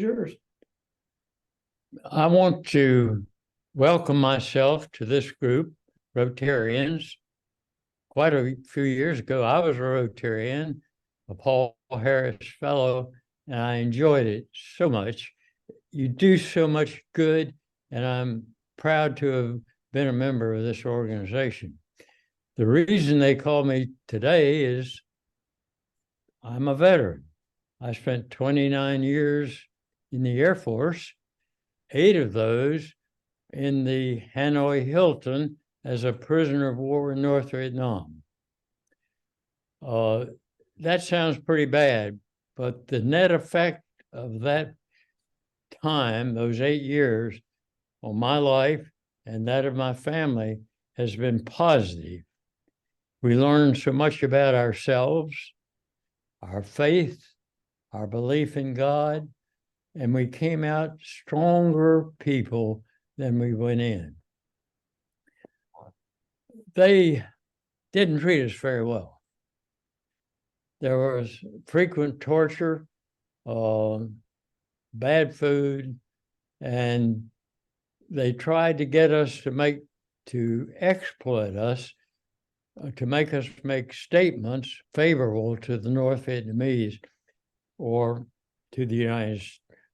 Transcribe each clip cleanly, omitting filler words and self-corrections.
Yours. I want to welcome myself to this group, Rotarians. Quite a few years ago, I was a Rotarian, a Paul Harris Fellow, and I enjoyed it so much. You do so much good, and I'm proud to have been a member of this organization. The reason they call me today is I'm a veteran. I spent 29 years in the Air Force, 8 of those in the Hanoi Hilton as a prisoner of war in North Vietnam. That sounds pretty bad, but the net effect of that time, those 8 years, on my life and that of my family has been positive. We learned so much about ourselves, our faith, our belief in God, and we came out stronger people than we went in. They didn't treat us very well. There was frequent torture, bad food, and they tried to get us to exploit us, to make us make statements favorable to the North Vietnamese or to the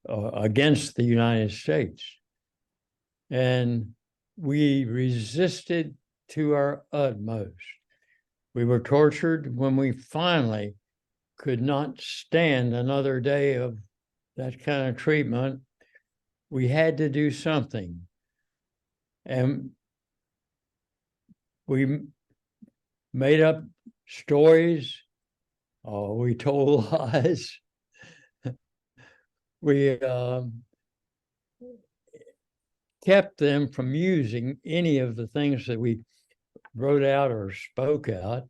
against the United States. And we resisted to our utmost. We were tortured when we finally could not stand another day of that kind of treatment. We had to do something. And we made up stories. We told lies. We kept them from using any of the things that we wrote out or spoke out,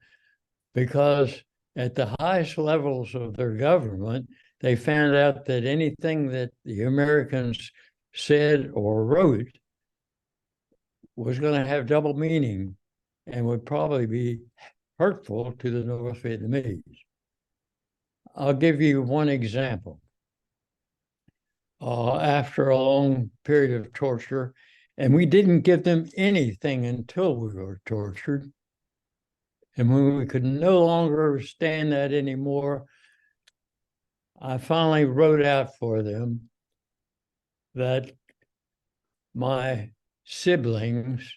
because at the highest levels of their government, they found out that anything that the Americans said or wrote was going to have double meaning and would probably be hurtful to the North Vietnamese. I'll give you one example. After a long period of torture, and we didn't give them anything until we were tortured. And when we could no longer stand that anymore, I finally wrote out for them that my siblings,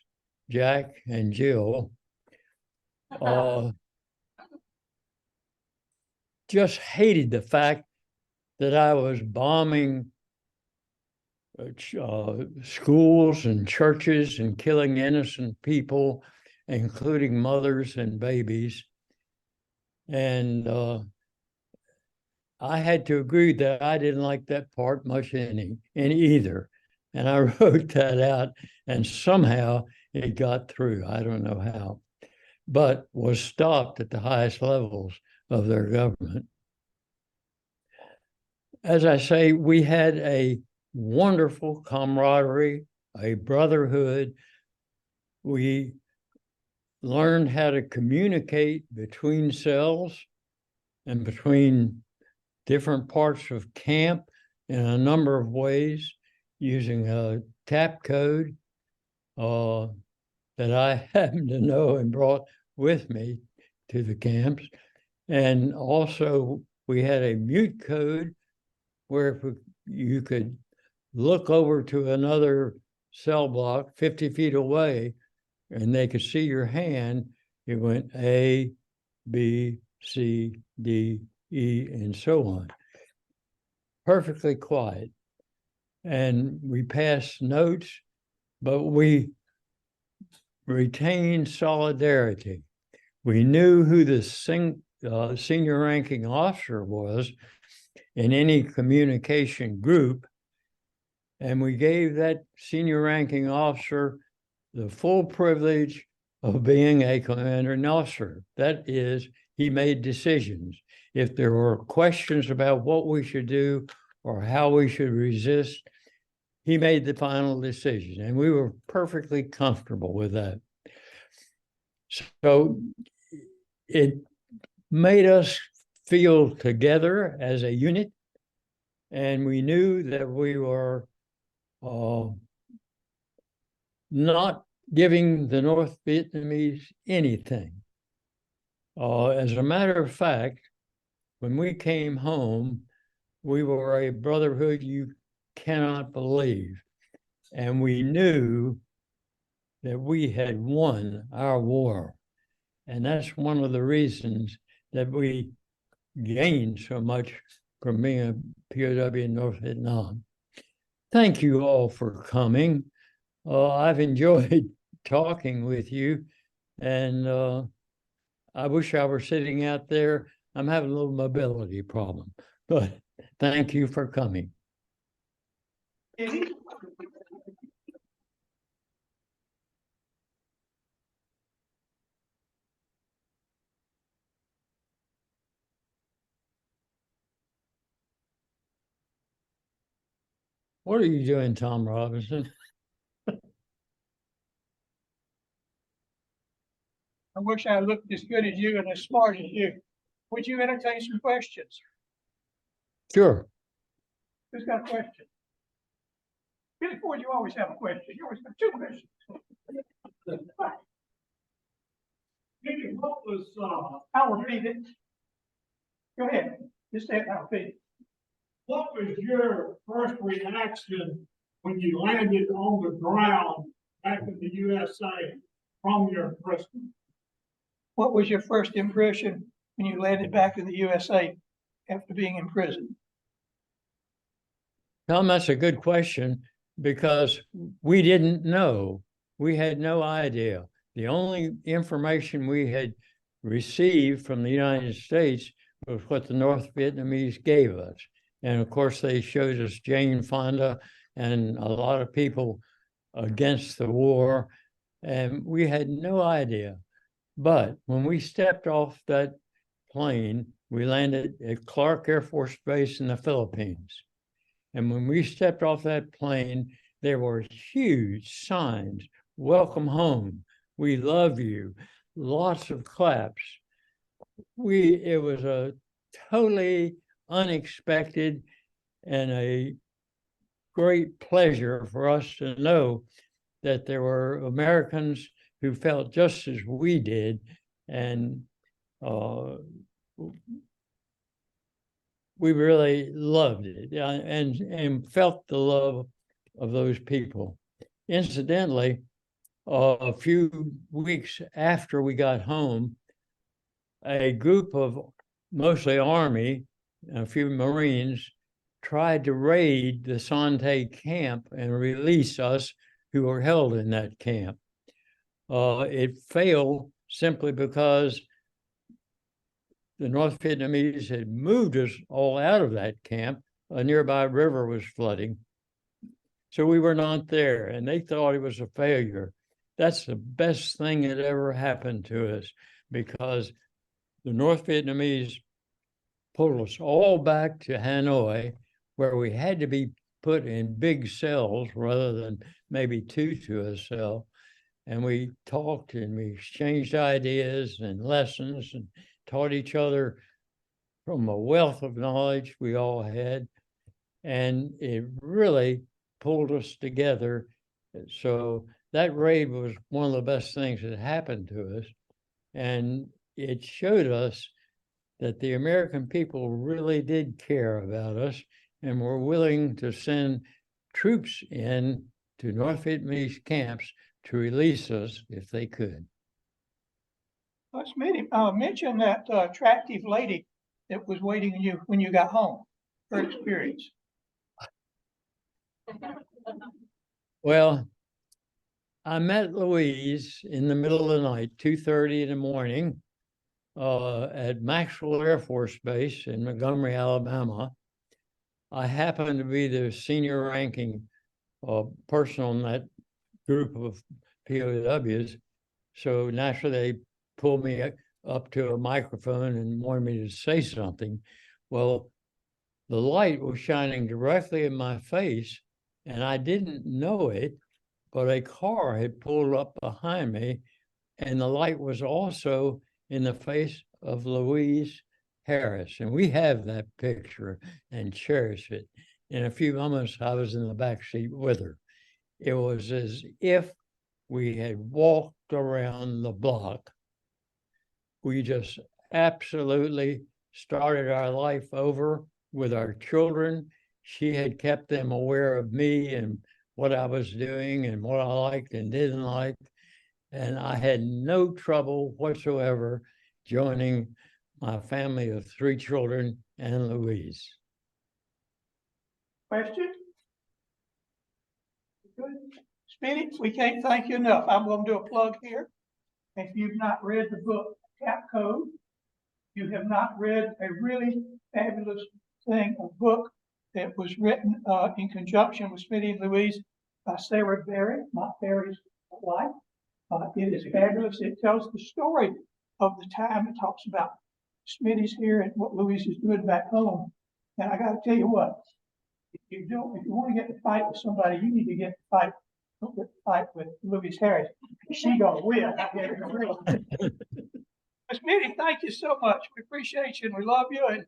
Jack and Jill, just hated the fact that I was bombing schools and churches and killing innocent people, including mothers and babies. And I had to agree that I didn't like that part much in either. And I wrote that out, and somehow it got through. I don't know how, but was stopped at the highest levels of their government. As I say, we had a wonderful camaraderie, a brotherhood. We learned how to communicate between cells and between different parts of camp in a number of ways, using a tap code that I happen to know and brought with me to the camps. And also we had a mute code where you could look over to another cell block 50 feet away and they could see your hand. It went A, B, C, D, E, and so on. Perfectly quiet. And we passed notes, but we retained solidarity. We knew who the senior ranking officer was in any communication group, and we gave that senior ranking officer the full privilege of being a commanding officer. That is, he made decisions. If there were questions about what we should do or how we should resist, he made the final decision, and we were perfectly comfortable with that. So it made us feel together as a unit. and we knew that we were not giving the North Vietnamese anything. As a matter of fact, when we came home, we were a brotherhood you cannot believe. And we knew that we had won our war. And that's one of the reasons that we gained so much from being a POW in North Vietnam. Thank you all for coming. I've enjoyed talking with you, and I wish I were sitting out there. I'm having a little mobility problem, but thank you for coming. What are you doing, Tom Robinson? I wish I looked as good as you and as smart as you. Would you entertain some questions? Sure. Who's got a question? Billy Ford, you always have a question. You always have two questions. Maybe what was, I'll repeat it. Go ahead. Just say it, I'll repeat it. what was your first reaction when you landed on the ground back in the USA from your imprisonment? What was your first impression when you landed back in the USA after being in prison? Tom, that's a good question because we didn't know. We had no idea. The only information we had received from the United States was what the North Vietnamese gave us. And of course, they showed us Jane Fonda and a lot of people against the war. And we had no idea. But when we stepped off that plane, we landed at Clark Air Force Base in the Philippines. And when we stepped off that plane, there were huge signs, welcome home, we love you, lots of claps. It was a totally unexpected and a great pleasure for us to know that there were Americans who felt just as we did, and we really loved it and felt the love of those people. Incidentally, a few weeks after we got home, a group of mostly Army, a few Marines, tried to raid the Sante camp and release us who were held in that camp. It failed simply because the North Vietnamese had moved us all out of that camp. A nearby river was flooding. So we were not there, and they thought it was a failure. That's the best thing that ever happened to us, because the North Vietnamese pulled us all back to Hanoi, where we had to be put in big cells rather than maybe two to a cell. And we talked and we exchanged ideas and lessons and taught each other from a wealth of knowledge we all had. And it really pulled us together. So that raid was one of the best things that happened to us. And it showed us that the American people really did care about us and were willing to send troops in to North Vietnamese camps to release us if they could. Smitty, mention that attractive lady that was waiting on you when you got home, her experience. Well, I met Louise in the middle of the night, 2:30 in the morning, at Maxwell Air Force Base in Montgomery, Alabama. I happened to be the senior ranking person on that group of POWs. So naturally, they pulled me up to a microphone and wanted me to say something. Well, the light was shining directly in my face, and I didn't know it, but a car had pulled up behind me, and the light was also in the face of Louise Harris, and we have that picture and cherish it. In a few moments, I was in the back seat with her. It was as if we had walked around the block. We just absolutely started our life over with our children. She had kept them aware of me and what I was doing and what I liked and didn't like. And I had no trouble whatsoever joining my family of 3 children and Louise. Question? Good. Smitty, we can't thank you enough. I'm going to do a plug here. If you've not read the book Cap Code, you have not read a really fabulous thing, a book that was written in conjunction with Smitty and Louise by Sarah Berry, not Berry's wife. It is fabulous. It tells the story of the time. It talks about Smitty's here and what Louise is doing back home. And I got to tell you what, if you want to get to fight with somebody, you need to get to fight with Louise Harris. She gonna win. Smitty, thank you so much. We appreciate you and we love you, and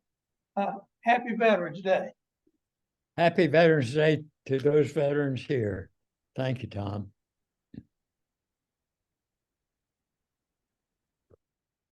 happy Veterans Day. Happy Veterans Day to those veterans here. Thank you, Tom.